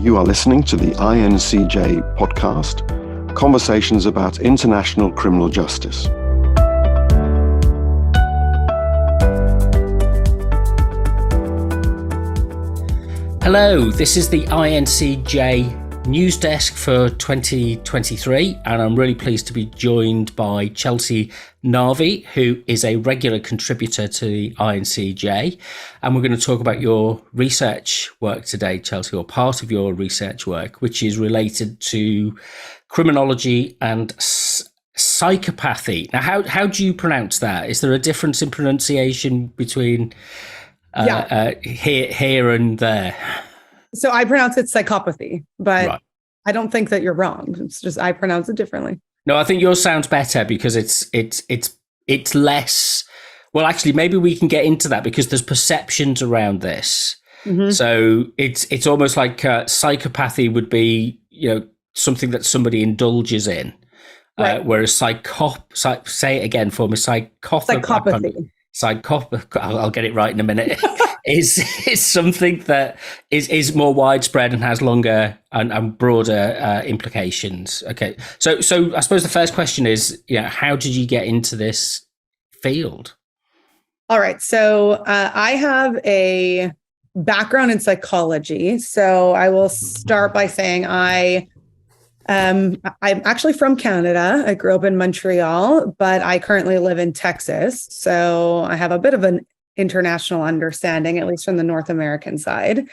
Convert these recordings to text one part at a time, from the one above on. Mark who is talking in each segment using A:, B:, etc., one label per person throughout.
A: You are listening to the INCJ podcast, Conversations about International Criminal Justice.
B: Hello, this is the INCJ Newsdesk for 2023, and I'm really pleased to be joined by Chelsey Narvey, who is a regular contributor to the INCJ. And we're going to talk about your research work today, Chelsey, or part of your research work, which is related to criminology and psychopathy. Now, how do you pronounce that? Is there a difference in pronunciation between here and there?
C: So I pronounce it psychopathy, but
B: right.
C: I don't think that you're wrong. It's just I pronounce it differently.
B: No, I think yours sounds better because it's less. Well, actually, maybe we can get into that because there's perceptions around this. Mm-hmm. So it's almost like psychopathy would be, something that somebody indulges in, right. Whereas say it again for me, psychopathy. I'll get it right in a minute. is something that is more widespread and has longer and broader implications. Okay, so I suppose the first question is, how did you get into this field?
C: All right, so I have a background in psychology. So I will start by saying I'm actually from Canada. I grew up in Montreal, but I currently live in Texas. So I have a bit of an international understanding, at least from the North American side.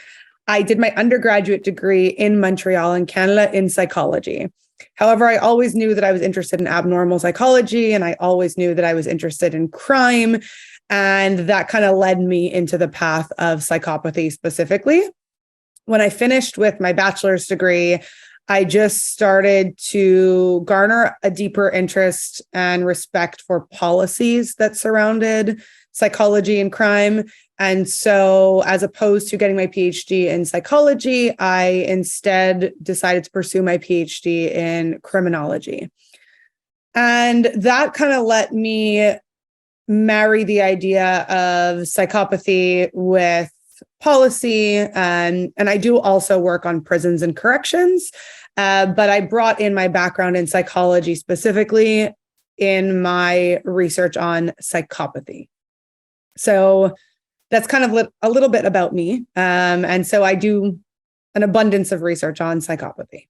C: I did my undergraduate degree in Montreal in Canada in psychology. However, I always knew that I was interested in abnormal psychology, and I always knew that I was interested in crime. And that kind of led me into the path of psychopathy specifically. When I finished with my bachelor's degree, I just started to garner a deeper interest and respect for policies that surrounded psychology and crime. And so as opposed to getting my PhD in psychology, I instead decided to pursue my PhD in criminology. And that kind of let me marry the idea of psychopathy with policy. And I do also work on prisons and corrections. But I brought in my background in psychology specifically in my research on psychopathy. So that's kind of a little bit about me. And so I do an abundance of research on psychopathy.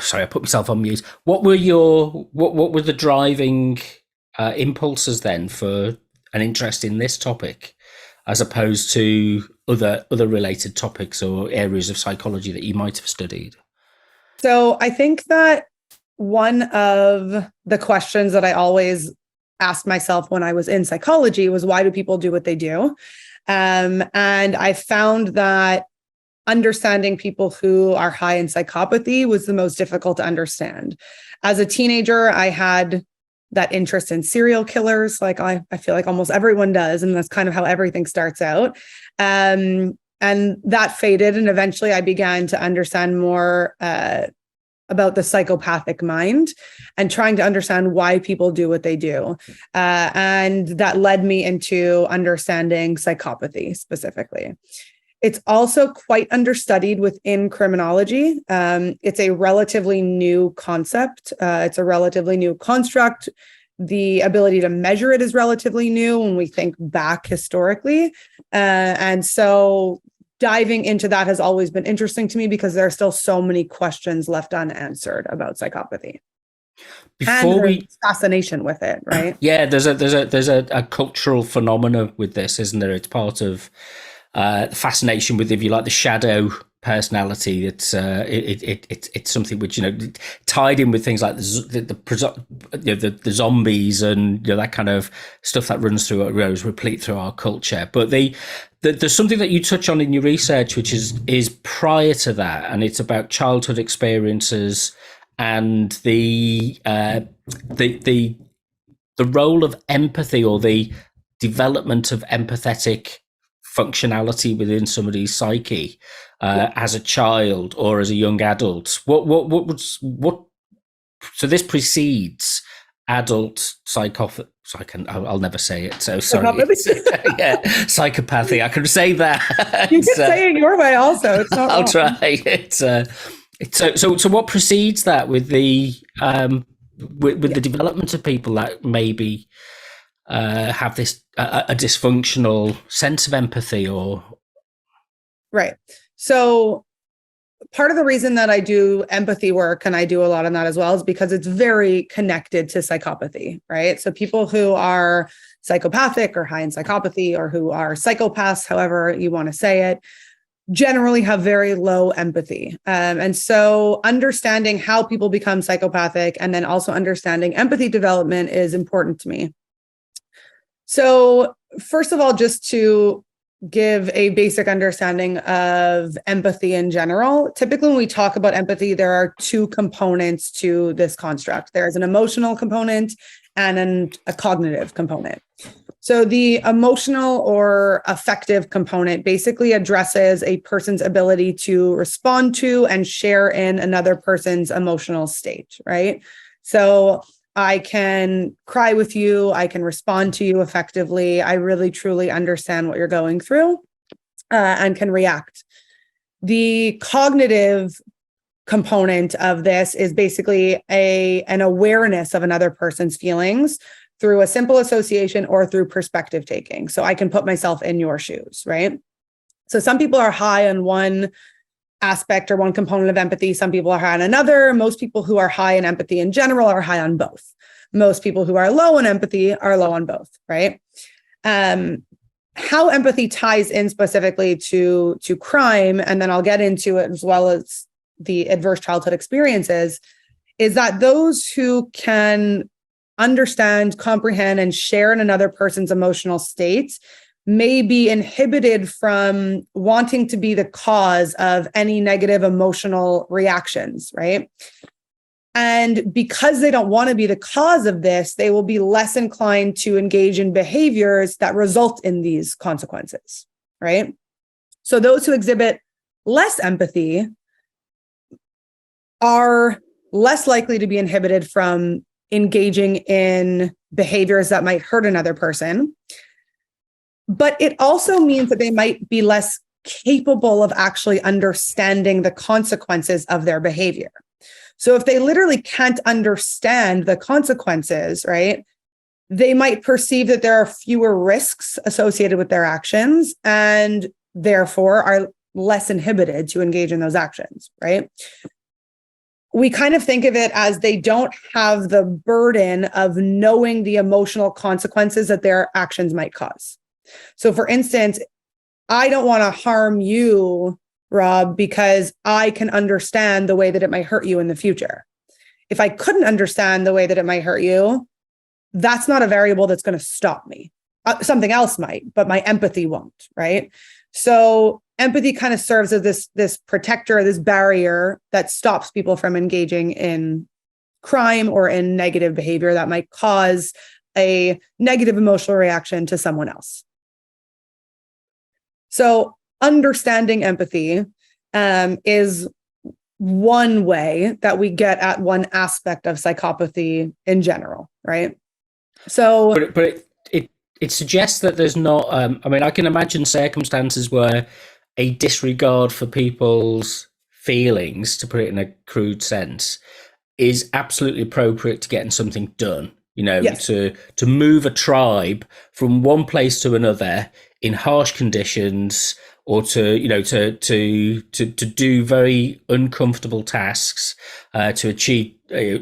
B: Sorry, I put myself on mute. What were the driving impulses then for an interest in this topic, as opposed to other related topics or areas of psychology that you might have studied?
C: So I think that one of the questions that I always asked myself when I was in psychology was, why do people do what they do? And I found that understanding people who are high in psychopathy was the most difficult to understand. As a teenager, I had that interest in serial killers, like I feel like almost everyone does, and that's kind of how everything starts out. And that faded, and eventually I began to understand more about the psychopathic mind and trying to understand why people do what they do. And that led me into understanding psychopathy specifically. It's also quite understudied within criminology. It's a relatively new concept. It's a relatively new construct. The ability to measure it is relatively new when we think back historically. And so diving into that has always been interesting to me because there are still so many questions left unanswered about psychopathy.
B: Before we
C: fascination with it, right?
B: Yeah, there's a cultural phenomena with this, isn't there? It's part of fascination with, if you like, the shadow personality. It's something which tied in with things like the zombies and that kind of stuff that runs through replete through our culture. But there's something that you touch on in your research which is prior to that, and it's about childhood experiences and the role of empathy, or the development of empathetic functionality within somebody's psyche as a child or as a young adult. What so this precedes adult psychopathy, So I'll never say it. So sorry. Yeah, psychopathy. I can say that.
C: You can say it your way also. It's not
B: I'll
C: wrong.
B: try. So what precedes that with the the development of people that maybe have this a dysfunctional sense of empathy or
C: right. So part of the reason that I do empathy work, and I do a lot on that as well, is because it's very connected to psychopathy, right? So people who are psychopathic or high in psychopathy, or who are psychopaths, however you want to say it, generally have very low empathy. And so understanding how people become psychopathic and then also understanding empathy development is important to me. So first of all, just to give a basic understanding of empathy in general. Typically, when we talk about empathy, there are two components to this construct. There's an emotional component and a cognitive component. So the emotional or affective component basically addresses a person's ability to respond to and share in another person's emotional state, right? So I can cry with you. I can respond to you effectively. I really, truly understand what you're going through and can react. The cognitive component of this is basically an awareness of another person's feelings through a simple association or through perspective taking. So I can put myself in your shoes, right? So some people are high on one aspect or one component of empathy. Some people are high on another. Most people who are high in empathy in general are high on both. Most people who are low in empathy are low on both, right? How empathy ties in specifically to crime, and then I'll get into it as well as the adverse childhood experiences, is that those who can understand, comprehend, and share in another person's emotional states may be inhibited from wanting to be the cause of any negative emotional reactions, right? And because they don't want to be the cause of this, they will be less inclined to engage in behaviors that result in these consequences, right? So those who exhibit less empathy are less likely to be inhibited from engaging in behaviors that might hurt another person. But it also means that they might be less capable of actually understanding the consequences of their behavior. So if they literally can't understand the consequences, right, they might perceive that there are fewer risks associated with their actions and therefore are less inhibited to engage in those actions, right? We kind of think of it as they don't have the burden of knowing the emotional consequences that their actions might cause. So for instance, I don't want to harm you, Rob, because I can understand the way that it might hurt you in the future. If I couldn't understand the way that it might hurt you, that's not a variable that's going to stop me. Something else might, but my empathy won't, right? So empathy kind of serves as this protector, this barrier that stops people from engaging in crime or in negative behavior that might cause a negative emotional reaction to someone else. So understanding empathy is one way that we get at one aspect of psychopathy in general, right? So,
B: but it suggests that there's not. I mean, I can imagine circumstances where a disregard for people's feelings, to put it in a crude sense, is absolutely appropriate to getting something done. You know,
C: yes.
B: to move a tribe from one place to another in harsh conditions, or to do very uncomfortable tasks, to achieve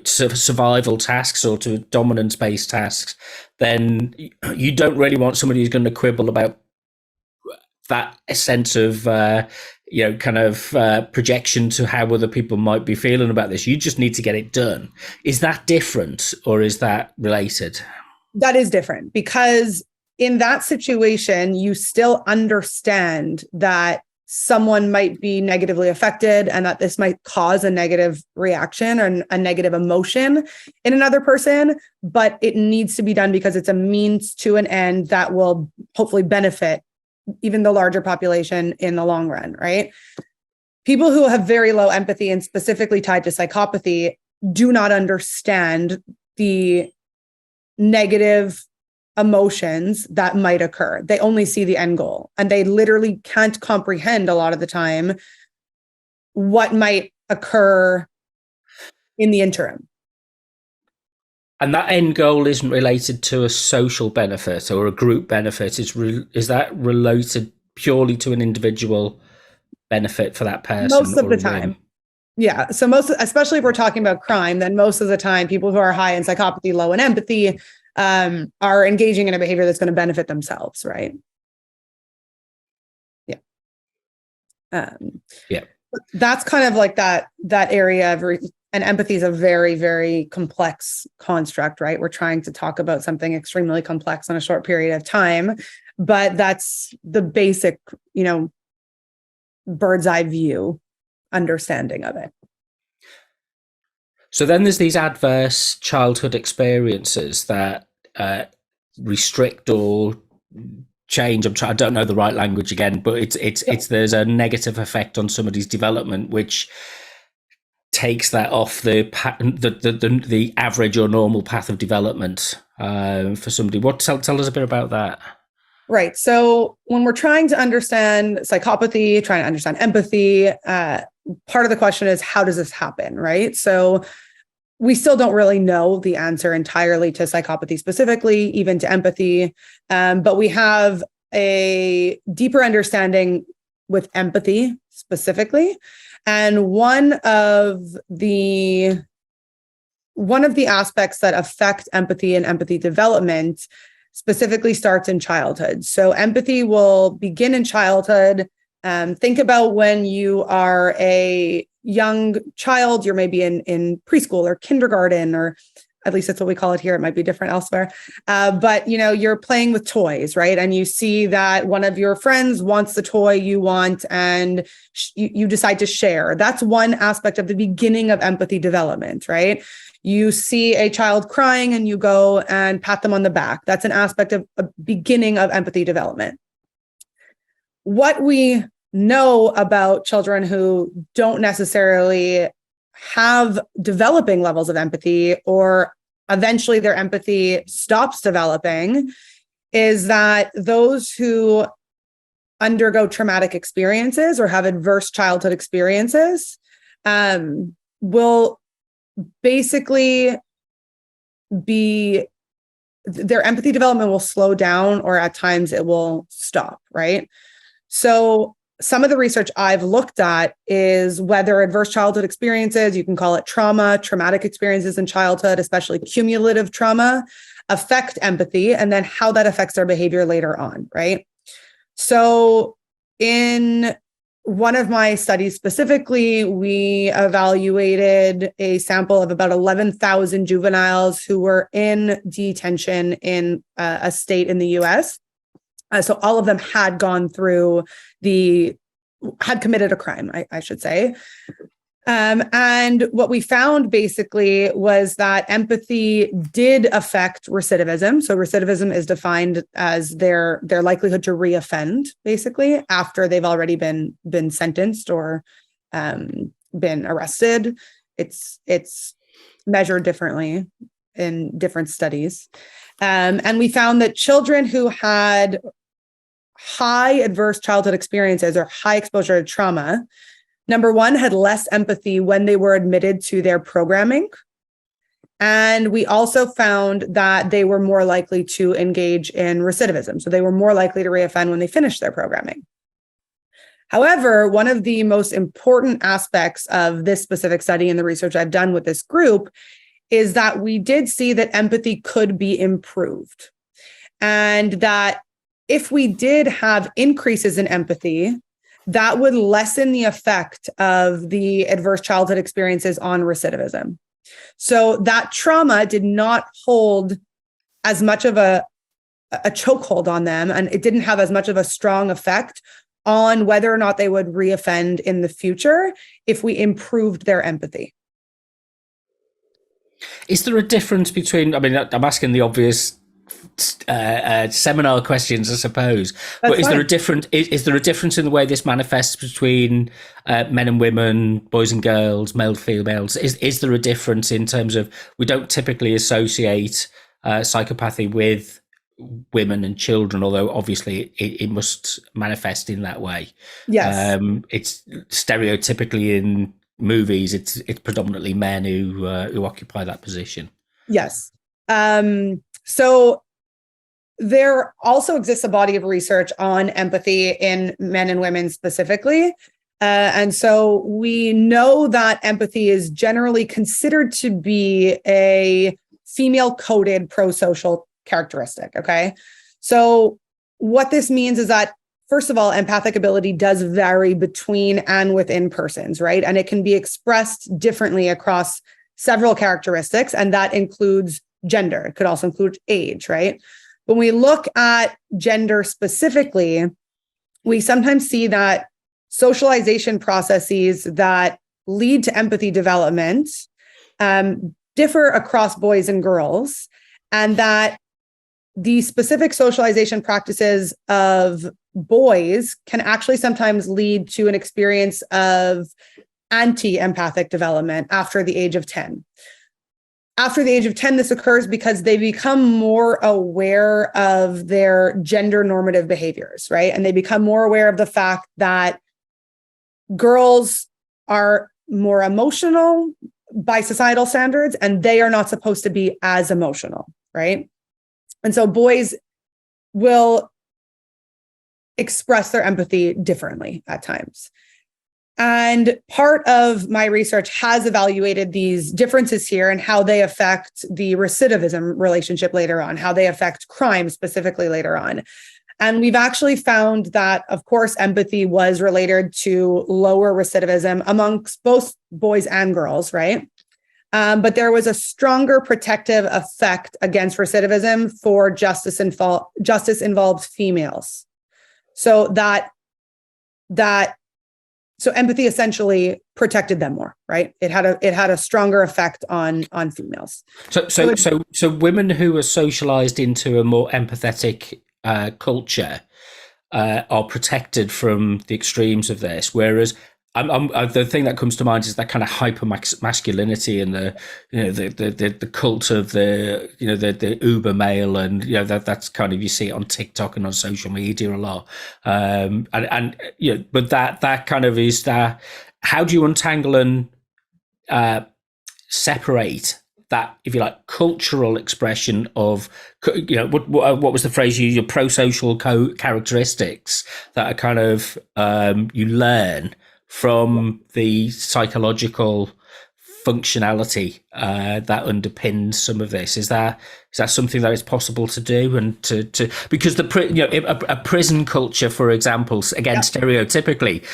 B: survival tasks or to dominance-based tasks, then you don't really want somebody who's going to quibble about that sense of projection to how other people might be feeling about this. You just need to get it done. Is that different, or is that related?
C: That is different, because in that situation, you still understand that someone might be negatively affected and that this might cause a negative reaction or a negative emotion in another person, but it needs to be done because it's a means to an end that will hopefully benefit even the larger population in the long run, right? People who have very low empathy and specifically tied to psychopathy do not understand the negative emotions that might occur. They only see the end goal, and they literally can't comprehend a lot of the time what might occur in the interim.
B: And that end goal isn't related to a social benefit or a group benefit. Is that related purely to an individual benefit for that person?
C: Most of the time. Yeah. So especially if we're talking about crime, then most of the time, people who are high in psychopathy, low in empathy, are engaging in a behavior that's going to benefit themselves, right? Yeah.
B: Yeah.
C: That's kind of like that area of, and empathy is a very, very complex construct, right? We're trying to talk about something extremely complex in a short period of time, but that's the basic, bird's eye view understanding of it.
B: So then there's these adverse childhood experiences that restrict or change. I don't know the right language again, but it's there's a negative effect on somebody's development, which takes that off the average or normal path of development for somebody. Tell us a bit about that.
C: Right. So when we're trying to understand psychopathy, trying to understand empathy, part of the question is, how does this happen? Right. So we still don't really know the answer entirely to psychopathy specifically, even to empathy. But we have a deeper understanding with empathy specifically. And one of the aspects that affect empathy and empathy development specifically starts in childhood. So empathy will begin in childhood. Think about when you are a young child, you're maybe in preschool or kindergarten, or at least that's what we call it here. It might be different elsewhere. But you're playing with toys, right? And you see that one of your friends wants the toy you want, and you decide to share. That's one aspect of the beginning of empathy development, right? You see a child crying and you go and pat them on the back. That's an aspect of a beginning of empathy development. What we know about children who don't necessarily have developing levels of empathy, or eventually their empathy stops developing, is that those who undergo traumatic experiences or have adverse childhood experiences will basically their empathy development will slow down, or at times it will stop, right? So some of the research I've looked at is whether adverse childhood experiences, you can call it trauma, traumatic experiences in childhood, especially cumulative trauma, affect empathy, and then how that affects their behavior later on, right? So in one of my studies specifically, we evaluated a sample of about 11,000 juveniles who were in detention in a state in the US. So all of them had gone through had committed a crime, I should say. And what we found basically was that empathy did affect recidivism. So recidivism is defined as their likelihood to reoffend, basically, after they've already been sentenced or been arrested. It's measured differently in different studies. And we found that children who had high adverse childhood experiences or high exposure to trauma, number one, had less empathy when they were admitted to their programming. And we also found that they were more likely to engage in recidivism. So they were more likely to reoffend when they finished their programming. However, one of the most important aspects of this specific study and the research I've done with this group is that we did see that empathy could be improved. And that if we did have increases in empathy, that would lessen the effect of the adverse childhood experiences on recidivism. So that trauma did not hold as much of a chokehold on them, and it didn't have as much of a strong effect on whether or not they would reoffend in the future if we improved their empathy.
B: Is there a difference between, I'm asking the obvious seminar questions, I suppose, but is there a difference in the way this manifests between men and women, boys and girls, male, females? Is there a difference in terms of, we don't typically associate psychopathy with women and children, although obviously it must manifest in that way.
C: Yes.
B: It's stereotypically in movies, it's predominantly men who occupy that position.
C: Yes. So there also exists a body of research on empathy in men and women specifically. And so we know that empathy is generally considered to be a female-coded pro-social characteristic, okay? So what this means is that, first of all, empathic ability does vary between and within persons, right? And it can be expressed differently across several characteristics, and that includes gender. It could also include age, right? When we look at gender specifically, we sometimes see that socialization processes that lead to empathy development differ across boys and girls, and that the specific socialization practices of boys can actually sometimes lead to an experience of anti-empathic development after the age of 10. After the age of 10, this occurs because they become more aware of their gender normative behaviors, right? And they become more aware of the fact that girls are more emotional by societal standards, and they are not supposed to be as emotional, right? And so boys will express their empathy differently at times. And part of my research has evaluated these differences here and how they affect the recidivism relationship later on, how they affect crime specifically later on. And we've actually found that, of course, empathy was related to lower recidivism amongst both boys and girls, right? But there was a stronger protective effect against recidivism for justice-involved females. So so empathy essentially protected them more, right? It had a stronger effect on females.
B: So women who are socialized into a more empathetic culture are protected from the extremes of this, whereas the thing that comes to mind is that kind of hyper masculinity and the cult of the uber male, and that's kind of, you see it on TikTok and on social media a lot, but that kind of is that. How do you untangle and separate that, if you like, cultural expression of, what was the phrase you used, your pro-social characteristics that are kind of you learn from the psychological functionality that underpins some of this? Is that something that is possible to do, and to because a prison culture, for example, again, stereotypically,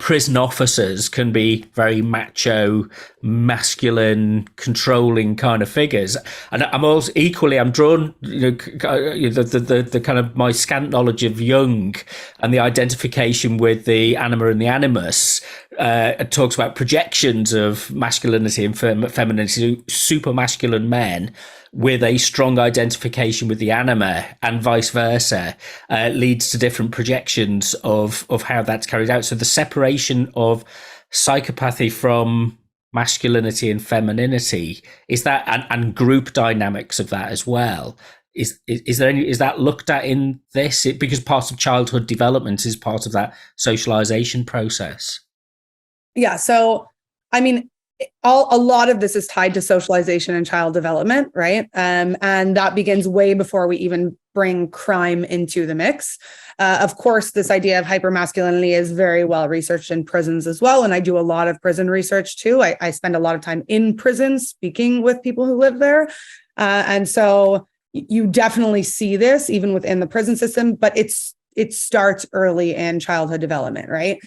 B: prison officers can be very macho, masculine, controlling kind of figures, and I'm also equally, I'm drawn, the kind of my scant knowledge of Jung and the identification with the anima and the animus. It talks about projections of masculinity and femininity, super masculine men with a strong identification with the anima, and vice versa, leads to different projections of how that's carried out. So the separation of psychopathy from masculinity and femininity, is that, and group dynamics of that as well, is that looked at in this? Because part of childhood development is part of that socialization process.
C: Yeah. So, I mean, a lot of this is tied to socialization and child development, right? And that begins way before we even bring crime into the mix. Of course, this idea of hypermasculinity is very well researched in prisons as well. And I do a lot of prison research too. I spend a lot of time in prisons speaking with people who live there. And so you definitely see this even within the prison system, but it starts early in childhood development, right?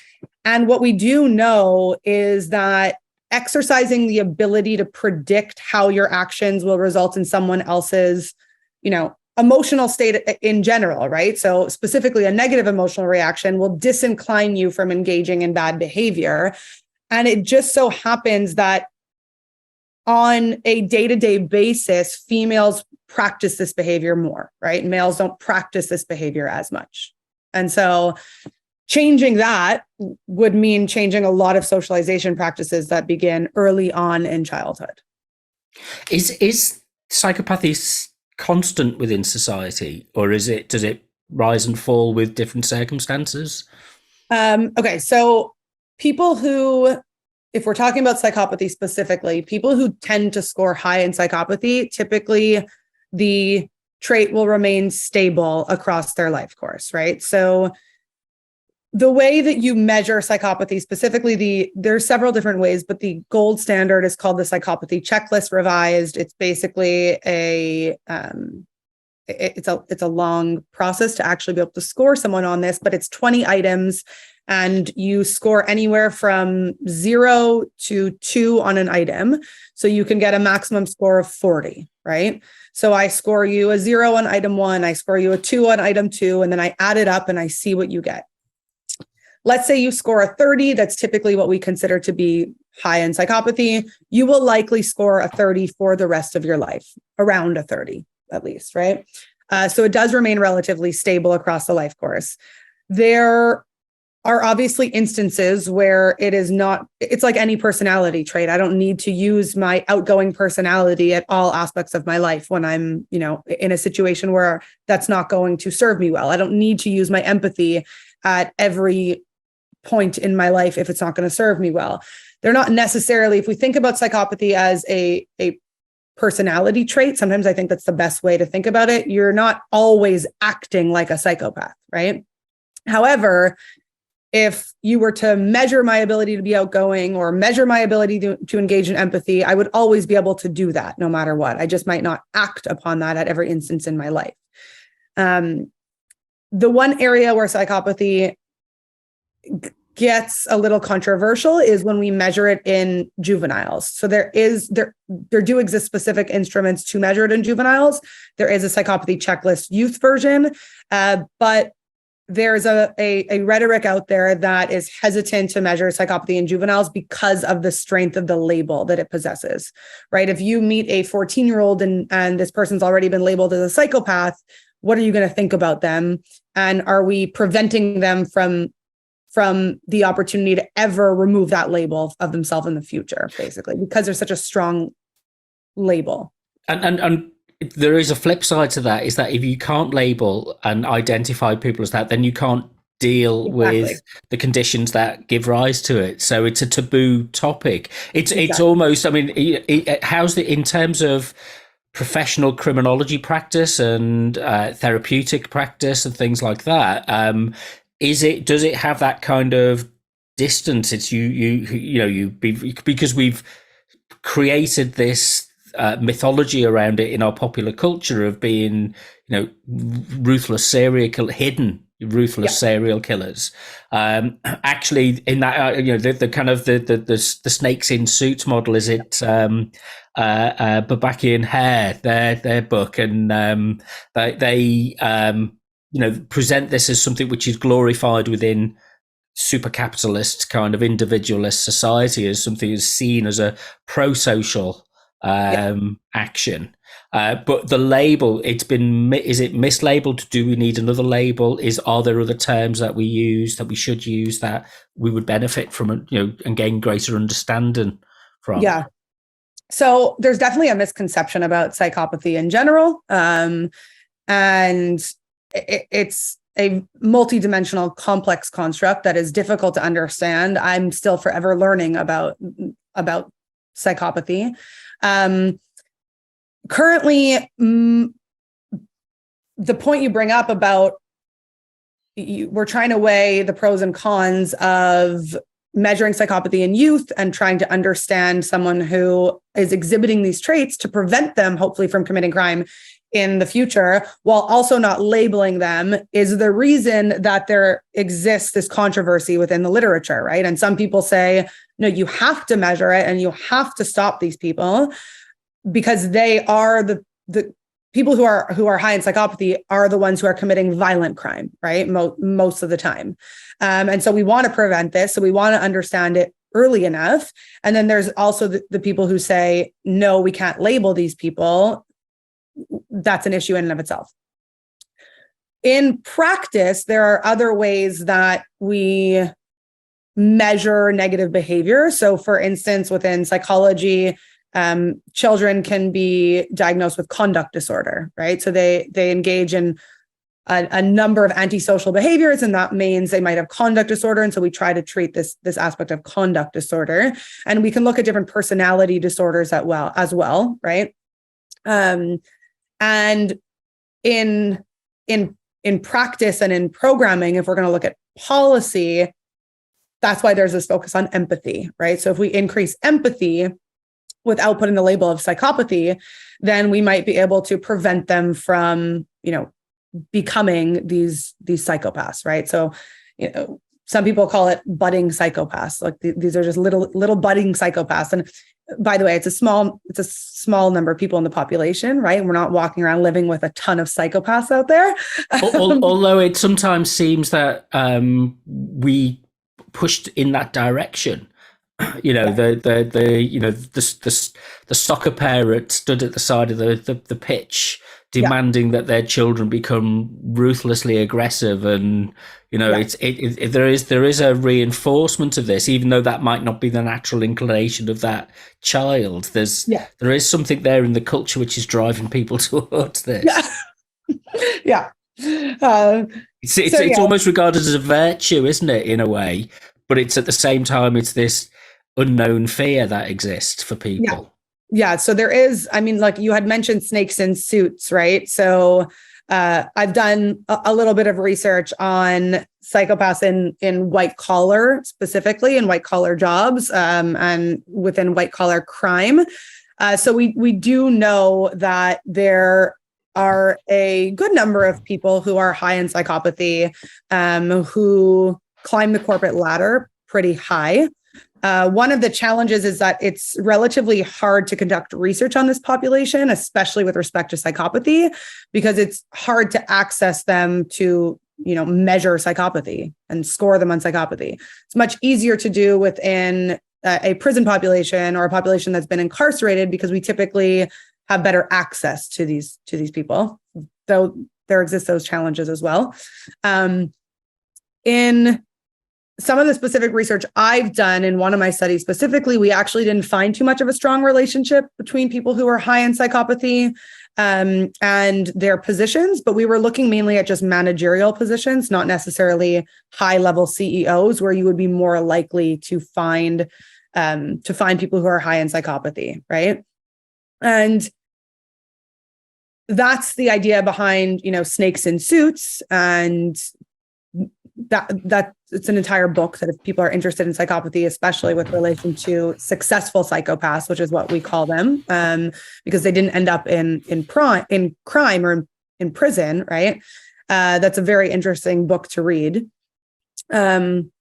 C: And what we do know is that exercising the ability to predict how your actions will result in someone else's, emotional state in general, right? So specifically, a negative emotional reaction will disincline you from engaging in bad behavior. And it just so happens that on a day-to-day basis, females practice this behavior more, right? Males don't practice this behavior as much. And so changing that would mean changing a lot of socialization practices that begin early on in childhood.
B: Is psychopathy constant within society, or does it rise and fall with different circumstances?
C: Okay, so people who, if we're talking about psychopathy specifically, people who tend to score high in psychopathy, typically the trait will remain stable across their life course, right? So the way that you measure psychopathy specifically, there's several different ways, but the gold standard is called the psychopathy checklist revised. It's basically it's a long process to actually be able to score someone on this, but it's 20 items and you score anywhere from 0 to 2 on an item. So you can get a maximum score of 40, right? So I score you a 0 on item 1, I score you a 2 on item 2, and then I add it up and I see what you get. Let's say you score a 30, that's typically what we consider to be high in psychopathy. You will likely score a 30 for the rest of your life, around a 30 at least, right? So it does remain relatively stable across the life course. There are obviously instances where it is not, it's like any personality trait. I don't need to use my outgoing personality at all aspects of my life when I'm, in a situation where that's not going to serve me well. I don't need to use my empathy at every point in my life if it's not going to serve me well. They're not necessarily, if we think about psychopathy as a personality trait, sometimes I think that's the best way to think about it. You're not always acting like a psychopath, right? However, if you were to measure my ability to be outgoing or measure my ability to engage in empathy, I would always be able to do that no matter what. I just might not act upon that at every instance in my life. The one area where psychopathy gets a little controversial is when we measure it in juveniles. So there do exist specific instruments to measure it in juveniles. There is a psychopathy checklist youth version, but there's a rhetoric out there that is hesitant to measure psychopathy in juveniles because of the strength of the label that it possesses, right? If you meet a 14-year-old and this person's already been labeled as a psychopath, what are you going to think about them? And are we preventing them from the opportunity to ever remove that label of themselves in the future, basically, because there's such a strong label?
B: And there is a flip side to that, is that if you can't label and identify people as that, then you can't deal with the conditions that give rise to it. So it's a taboo topic. It's almost, I mean, how's in terms of professional criminology practice and therapeutic practice and things like that, does it have that kind of distance? It's because we've created this mythology around it in our popular culture of being, ruthless serial killers. Actually, in that, the kind of the snakes in suits model, is it Babaki and Hare, their book, and they present this as something which is glorified within super capitalist kind of individualist society, as something is seen as a pro-social action. But the label, is it mislabeled? Do we need another label? Are there other terms that we use, that we should use, that we would benefit from, and gain greater understanding from?
C: Yeah. So there's definitely a misconception about psychopathy in general. And it's a multidimensional, complex construct that is difficult to understand. I'm still forever learning about psychopathy. Currently, the point you bring up about we're trying to weigh the pros and cons of measuring psychopathy in youth and trying to understand someone who is exhibiting these traits to prevent them, hopefully, from committing crime in the future, while also not labeling them, is the reason that there exists this controversy within the literature, right? And some people say, no, you have to measure it and you have to stop these people because they are the people who are high in psychopathy are the ones who are committing violent crime, right? Most of the time. And so we want to prevent this. So we want to understand it early enough. And then there's also the people who say, no, we can't label these people. That's an issue in and of itself. In practice, there are other ways that we measure negative behavior. So for instance, within psychology, children can be diagnosed with conduct disorder, right? So they engage in a number of antisocial behaviors, and that means they might have conduct disorder. And so we try to treat this aspect of conduct disorder, and we can look at different personality disorders as well, right? And in practice and in programming, if we're going to look at policy, that's why there's this focus on empathy, right? So if we increase empathy without putting the label of psychopathy, then we might be able to prevent them from, becoming these psychopaths, right? So, some people call it budding psychopaths. Like these are just little budding psychopaths. And by the way, it's a small number of people in the population, right? We're not walking around living with a ton of psychopaths out there.
B: Although it sometimes seems that we pushed in that direction. The soccer parent stood at the side of the pitch, demanding that their children become ruthlessly aggressive, and there is a reinforcement of this, even though that might not be the natural inclination of that child. There is something there in the culture which is driving people towards this. It's almost regarded as a virtue, isn't it, in a way? But it's at the same time, it's this unknown fear that exists for people.
C: Yeah. So there is, like you had mentioned snakes in suits, right? So I've done a little bit of research on psychopaths in white collar, specifically in white collar jobs, and within white collar crime. So we do know that there are a good number of people who are high in psychopathy, who climb the corporate ladder pretty high. One of the challenges is that it's relatively hard to conduct research on this population, especially with respect to psychopathy, because it's hard to access them to, measure psychopathy and score them on psychopathy. It's much easier to do within a prison population or a population that's been incarcerated, because we typically have better access to these people, though there exist those challenges as well. In some of the specific research I've done in one of my studies specifically, we actually didn't find too much of a strong relationship between people who are high in psychopathy and their positions, but we were looking mainly at just managerial positions, not necessarily high-level CEOs, where you would be more likely to find people who are high in psychopathy, right? And that's the idea behind, snakes in suits, and that it's an entire book that if people are interested in psychopathy, especially with relation to successful psychopaths, which is what we call them, because they didn't end up in crime or in prison, right? That's a very interesting book to read. And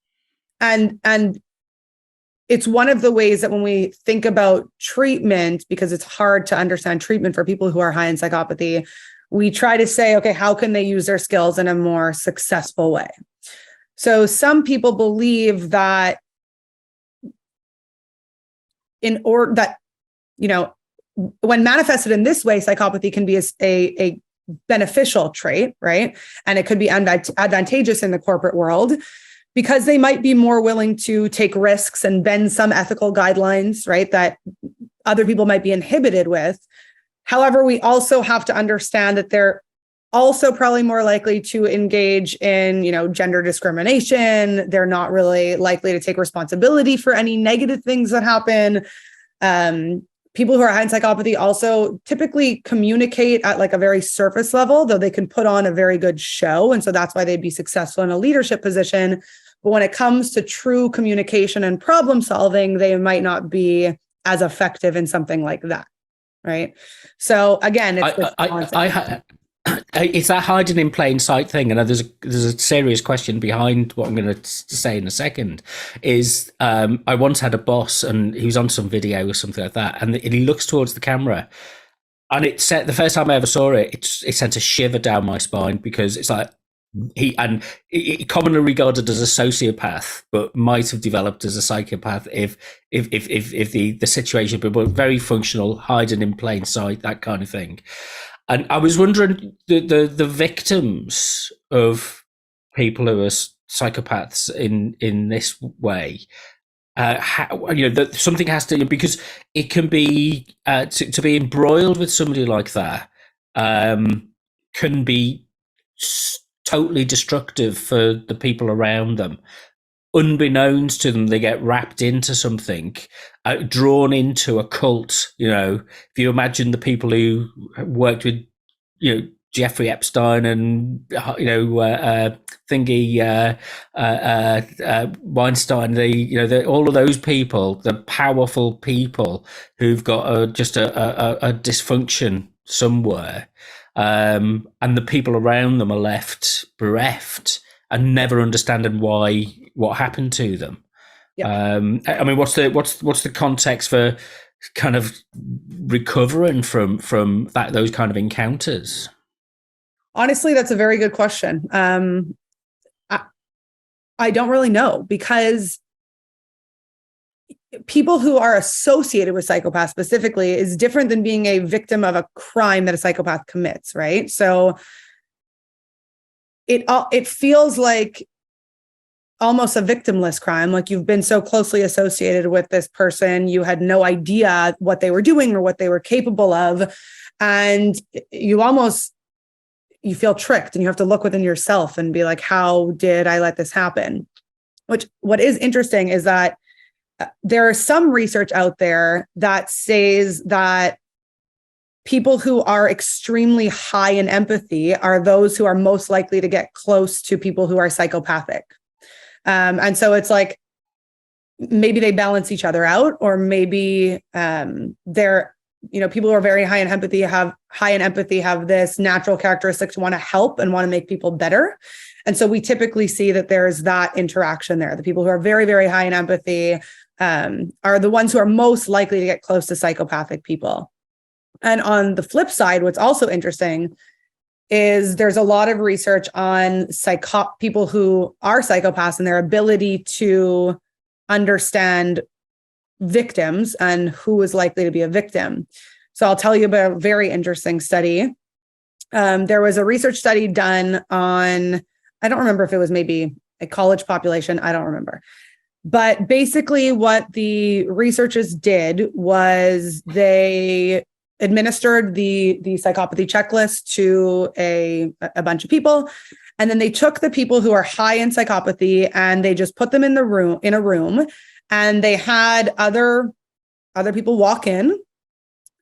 C: it's one of the ways that when we think about treatment, because it's hard to understand treatment for people who are high in psychopathy, we try to say, okay, how can they use their skills in a more successful way? So some people believe that when manifested in this way, psychopathy can be a beneficial trait, right? And it could be advantageous in the corporate world, because they might be more willing to take risks and bend some ethical guidelines, right, that other people might be inhibited with. However, we also have to understand that they're also probably more likely to engage in, gender discrimination. They're not really likely to take responsibility for any negative things that happen. People who are high in psychopathy also typically communicate at like a very surface level, though they can put on a very good show. And so that's why they'd be successful in a leadership position. But when it comes to true communication and problem solving, they might not be as effective in something like that. Right. So again,
B: it's that hiding in plain sight thing. And there's a serious question behind what I'm going to say in a second. Is I once had a boss, and he was on some video or something like that, and he looks towards the camera, and it set the first time I ever saw it, it sent a shiver down my spine, because it's like he commonly regarded as a sociopath, but might have developed as a psychopath if the situation, but very functional, hiding in plain sight, that kind of thing. And I was wondering, the victims of people who are psychopaths in this way, that something has to, because it can be to be embroiled with somebody like that can be totally destructive for the people around them. Unbeknownst to them, they get wrapped into something, drawn into a cult. If you imagine the people who worked with, Jeffrey Epstein and Weinstein, all of those people, the powerful people who've got just a dysfunction somewhere, and the people around them are left bereft and never understanding what happened to them. Yeah. I mean, what's the context for kind of recovering from those kind of encounters?
C: Honestly, that's a very good question. I don't really know, because people who are associated with psychopaths specifically is different than being a victim of a crime that a psychopath commits, right? So it feels like almost a victimless crime. Like, you've been so closely associated with this person, you had no idea what they were doing or what they were capable of. And you feel tricked, and you have to look within yourself and be like, how did I let this happen? What is interesting is that there is some research out there that says that people who are extremely high in empathy are those who are most likely to get close to people who are psychopathic. And so it's like, maybe they balance each other out, or maybe they're, people who are very high in empathy have this natural characteristic to want to help and want to make people better. And so we typically see that there's that interaction there. The people who are very, very high in empathy are the ones who are most likely to get close to psychopathic people. And on the flip side, what's also interesting is there's a lot of research on people who are psychopaths and their ability to understand victims and who is likely to be a victim. So I'll tell you about a very interesting study. There was a research study done on, I don't remember if it was maybe a college population, I don't remember. But basically what the researchers did was they administered the psychopathy checklist to a bunch of people. And then they took the people who are high in psychopathy and they just put them in a room, and they had other people walk in,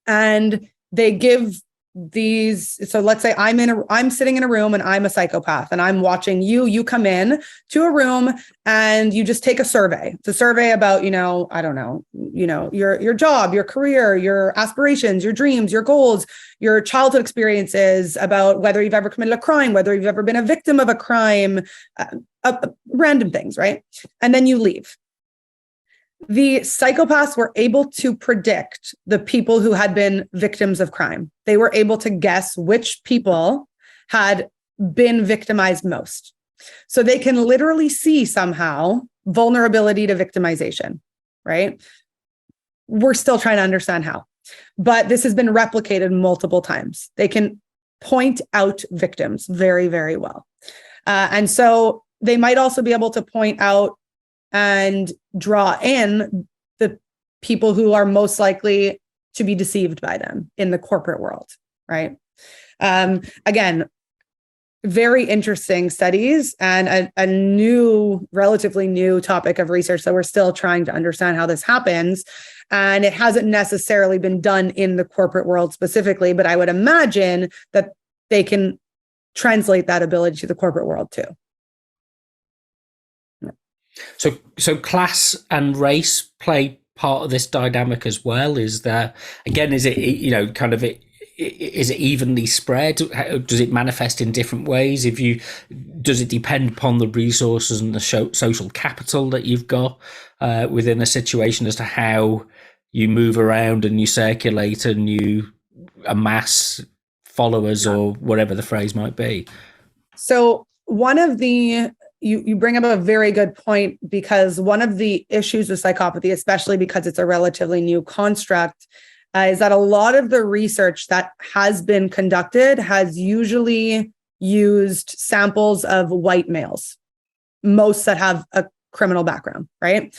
C: and they give these. So let's say I'm sitting in a room and I'm a psychopath and I'm watching you come in to a room and you just take a survey. It's a survey about, I don't know, your job, your career, your aspirations, your dreams, your goals, your childhood experiences, about whether you've ever committed a crime, whether you've ever been a victim of a crime, random things, right? And then you leave. The psychopaths were able to predict the people who had been victims of crime. They were able to guess which people had been victimized most. So they can literally see somehow vulnerability to victimization, right? We're still trying to understand how, but this has been replicated multiple times. They can point out victims very, very well. And so they might also be able to point out and draw in the people who are most likely to be deceived by them in the corporate world, right? Again, very interesting studies and a relatively new topic of research that we're still trying to understand how this happens. And it hasn't necessarily been done in the corporate world specifically, but I would imagine that they can translate that ability to the corporate world too.
B: So class and race play part of this dynamic as well. Is there, again, is it, is it evenly spread? Does it manifest in different ways? Does it depend upon the resources and the social capital that you've got within a situation as to how you move around and you circulate and you amass followers, or whatever the phrase might be? So one of the You bring up a very good point, because one of the issues with psychopathy, especially because it's a relatively new construct, is that a lot of the research that has been conducted has usually used samples of white males, most that have a criminal background, right?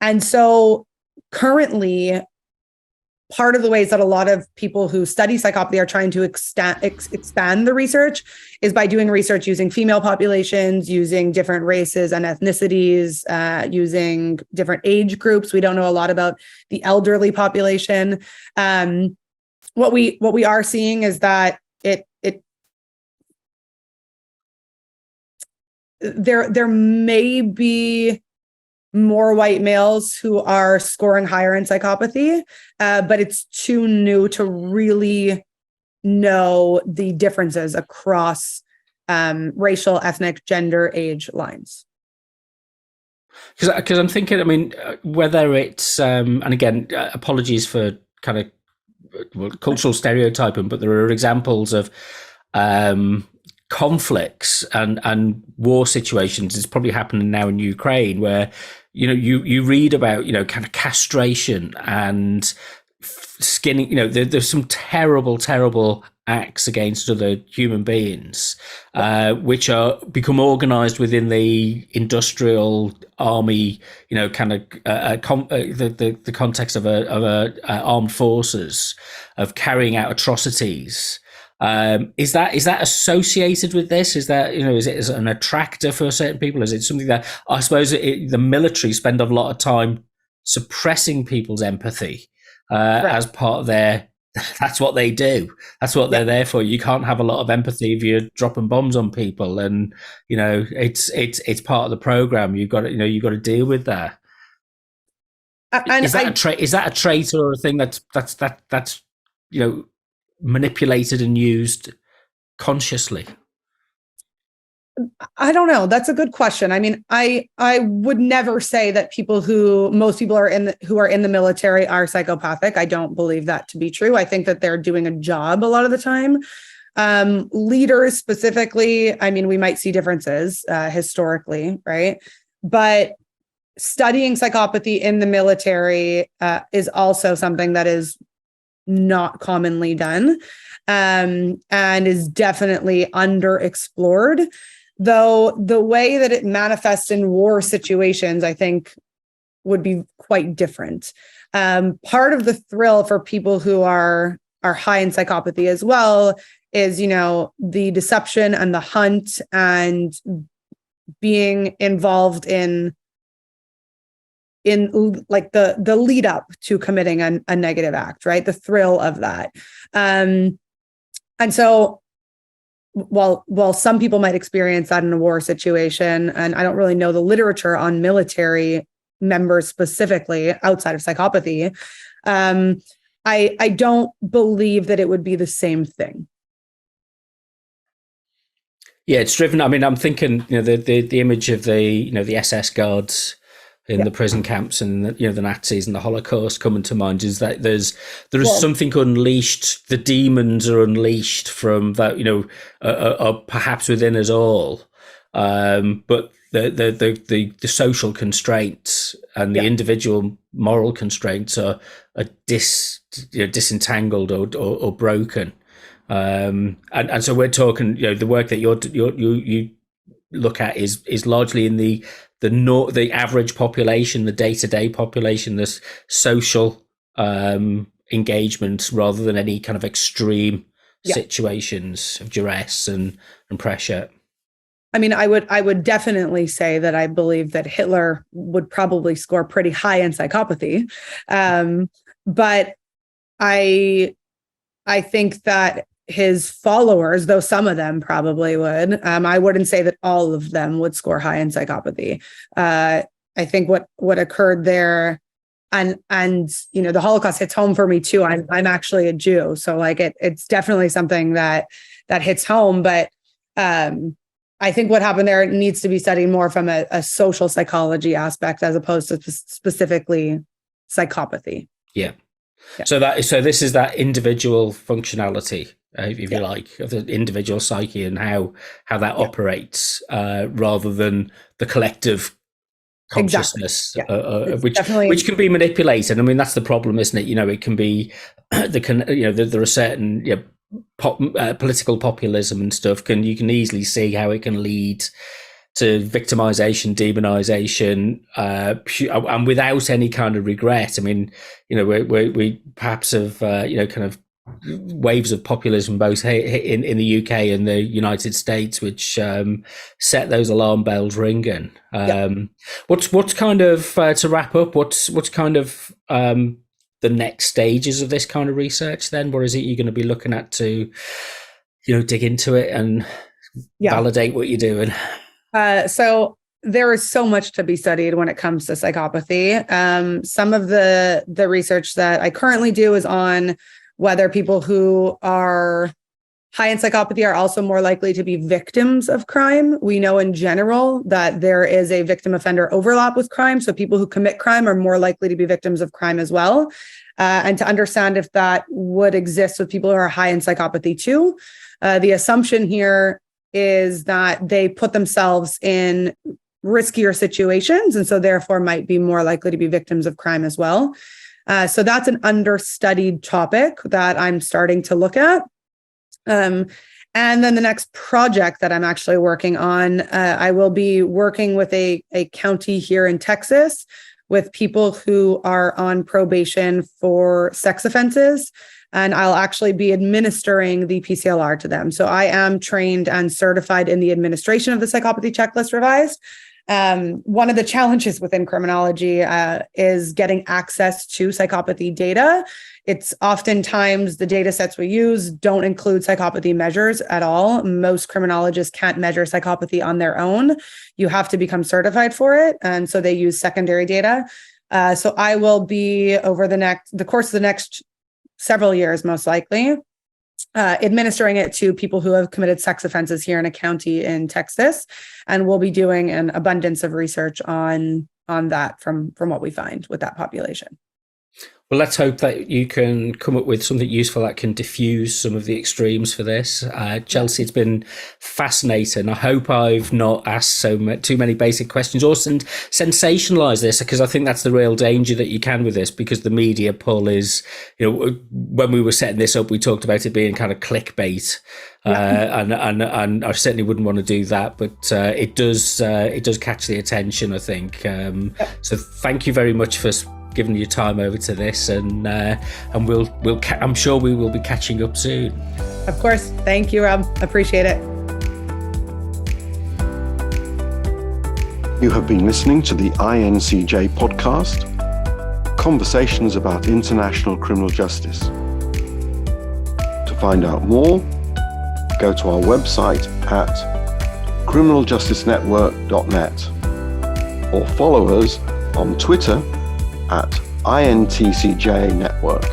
C: And so currently, part of the ways that a lot of people who study psychopathy are trying to expand the research is by doing research using female populations, using different races and ethnicities, using different age groups. We don't know a lot about the elderly population. What we are seeing is that there may be more white males who are scoring higher in psychopathy, but it's too new to really know the differences across racial, ethnic, gender, age lines.
B: Because I'm thinking, I mean, whether it's, and again, apologies for kind of cultural stereotyping, but there are examples of conflicts and war situations. It's probably happening now in Ukraine where, you read about, kind of castration and skinning, there's some terrible acts against other human beings, which become organized within the industrial army, kind of the context of a armed forces of carrying out atrocities. Is that associated with this? Is that, is it an attractor for certain people? Is it something that I suppose the military spend a lot of time suppressing people's empathy as part of that's what they do. That's what they're there for. You can't have a lot of empathy if you're dropping bombs on people, and it's part of the program. You've got to deal with that. Is that a trait or a thing that's manipulated and used consciously?
C: I don't know. That's a good question. I mean, I would never say that most people who are in the military are psychopathic. I don't believe that to be true. I think that they're doing a job a lot of the time. Leaders specifically, I mean, we might see differences historically, right? But studying psychopathy in the military is also something that is not commonly done, and is definitely underexplored. Though the way that it manifests in war situations, I think, would be quite different. Part of the thrill for people who are high in psychopathy as well is, the deception and the hunt and being involved in like the lead up to committing a negative act, right? The thrill of that. And so while some people might experience that in a war situation, and I don't really know the literature on military members specifically outside of psychopathy, I don't believe that it would be the same thing.
B: Yeah, it's driven. I mean, I'm thinking, the image of the SS guards in the prison camps and the Nazis and the Holocaust coming to mind is that there is something unleashed. The demons are unleashed from that, are perhaps within us all, but the social constraints and the individual moral constraints are disentangled or broken, and so we're talking. The work that you look at is largely in the average population, the day-to-day population, this social engagement, rather than any kind of extreme situations of duress and pressure.
C: I mean, I would definitely say that I believe that Hitler would probably score pretty high in psychopathy, but I think that his followers, though some of them probably would, I wouldn't say that all of them would score high in psychopathy. I think what occurred there, and the Holocaust hits home for me too. I'm actually a Jew, so like it's definitely something that hits home. But I think what happened there needs to be studied more from a social psychology aspect as opposed to specifically psychopathy.
B: Yeah. So this is that individual functionality, if you like, of the individual psyche and how that operates, rather than the collective consciousness, which can be manipulated. I mean, that's the problem, isn't it? It can be there are certain political populism and stuff. You can easily see how it can lead to victimization, demonization, and without any kind of regret. I mean, we perhaps have, kind of waves of populism both in the UK and the United States, which set those alarm bells ringing. What's kind of, to wrap up, what's kind of the next stages of this kind of research then? What is it you're going to be looking at to, dig into it and validate what you're doing?
C: So there is so much to be studied when it comes to psychopathy. Some of the research that I currently do is on whether people who are high in psychopathy are also more likely to be victims of crime. We know in general that there is a victim offender overlap with crime. So people who commit crime are more likely to be victims of crime as well. And to understand if that would exist with people who are high in psychopathy too. The assumption here is that they put themselves in riskier situations and so therefore might be more likely to be victims of crime as well. So that's an understudied topic that I'm starting to look at. And then the next project that I'm actually working on, I will be working with a county here in Texas with people who are on probation for sex offenses. And I'll actually be administering the PCLR to them. So I am trained and certified in the administration of the psychopathy checklist revised. One of the challenges within criminology is getting access to psychopathy data. It's oftentimes the data sets we use don't include psychopathy measures at all. Most criminologists can't measure psychopathy on their own. You have to become certified for it. And so they use secondary data. So I will be over the course of the next several years, most likely, administering it to people who have committed sex offenses here in a county in Texas. And we'll be doing an abundance of research on that from what we find with that population.
B: Well, let's hope that you can come up with something useful that can diffuse some of the extremes for this. Chelsey, it's been fascinating. I hope I've not asked too many basic questions or sensationalized this, because I think that's the real danger that you can with this, because the media pull is, when we were setting this up, we talked about it being kind of clickbait. And I certainly wouldn't want to do that, but it does catch the attention, I think. So thank you very much for giving your time over to this, and I'm sure we will be catching up soon.
C: Of course. Thank you, Rob. Appreciate it.
A: You have been listening to the INCJ podcast, Conversations about International Criminal Justice. To find out more, go to our website at criminaljusticenetwork.net or follow us on Twitter at INTCJ Network.